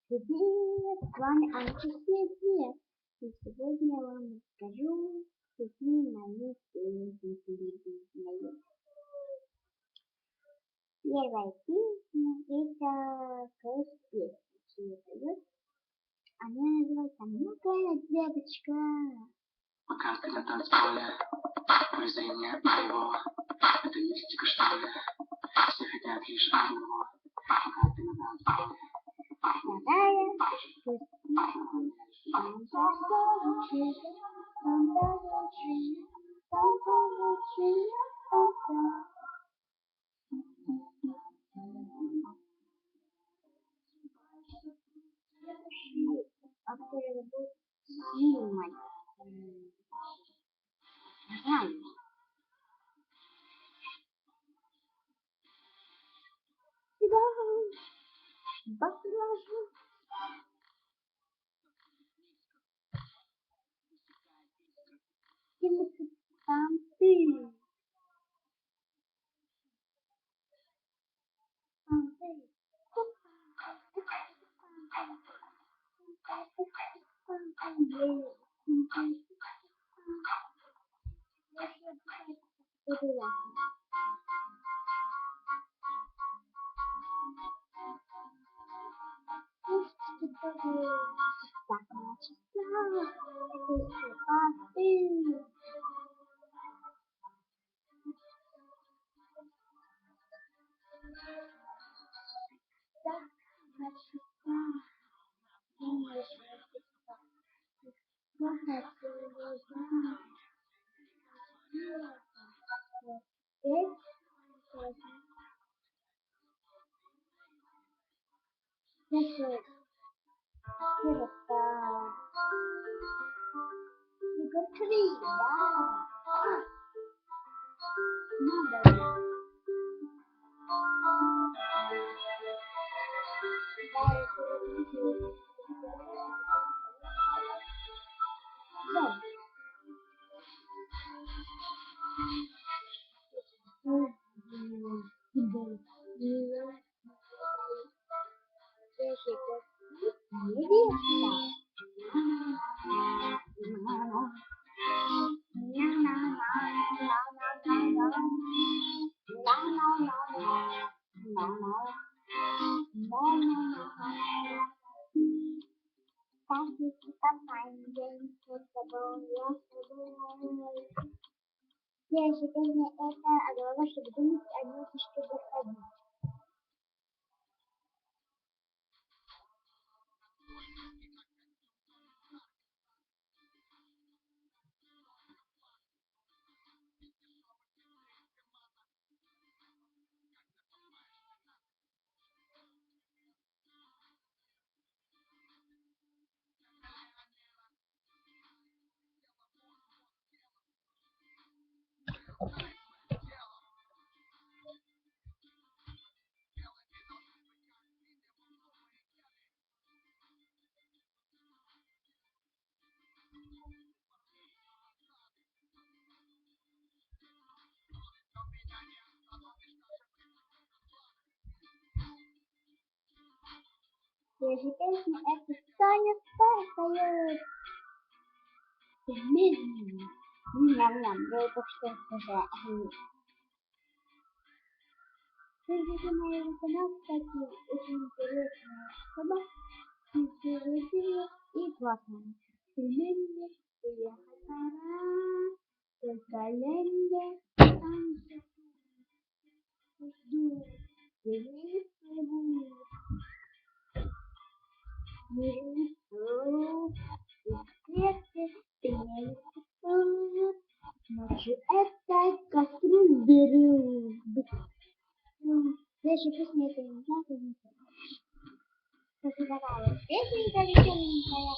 Привет, с вами Анастасия. И сегодня я вам расскажу, какие мои песни любимые. Первая песня это просто песня, поет. Она называется «Маленькая девочка». Пока ты на танцполе, поле зрения моего, это мистика, что ли? Все хотят лишь одного. Пока ты на танцполе. Вторая песня. Автор был сильный. Баклажу. Там ты. Следующая песня это голова, чтобы думать, а не чтобы ходить. Следующая песня это Соня поет. Медленно. Ням-ням, я только что сказала. Следующая моя канал, кстати, очень интересная особа. Интересная и классная. Медленно, приехать пора. Только лень, танцы, жду. Переследую. Ночью это костру беру. Следующая песня это не знаю, не знаю. Такая песенка веселенькая.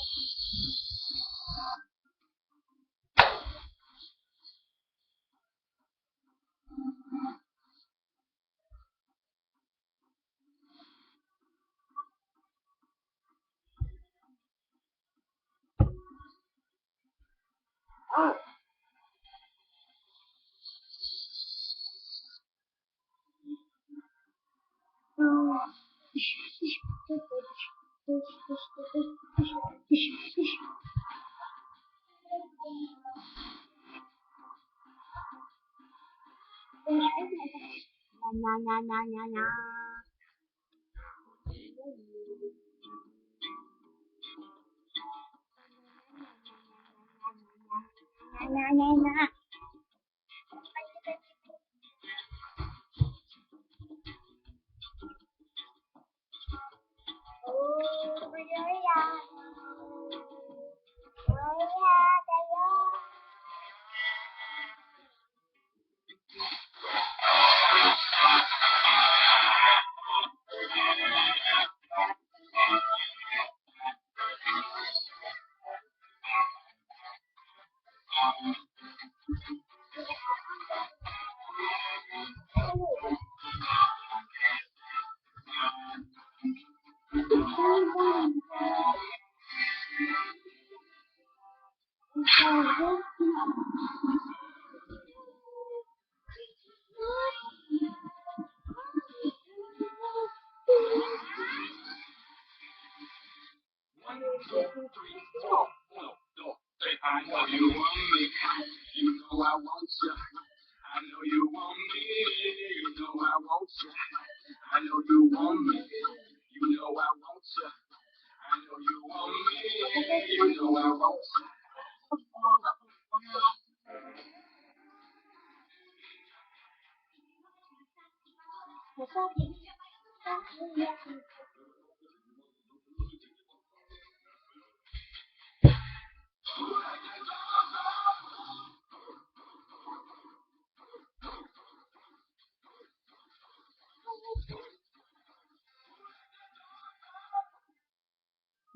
На-на-на-на-на-на. На-на-на-на. I know you want me, you know I want you. I know you want me, you know I want you. I know you want me, you know I want you. I know you want me, you know I want you.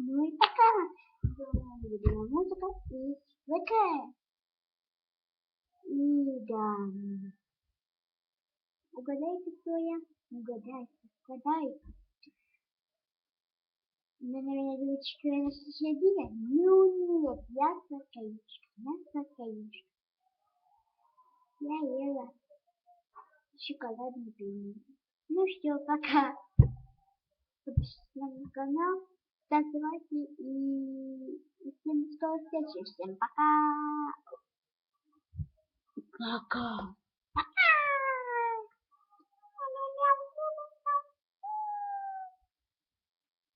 Ну и пока. Любимая музыка и ВК. И да. Угадайте, кто я? Угадайте. Вы, наверное, думаете, что я Анастасия Диля? Ну нет, я сладкоежка. Я ела шоколадный пирог. Ну что, пока. Подписывайтесь на мой канал, ставьте лайки и всем до скорой встречи. Всем пока. Пока.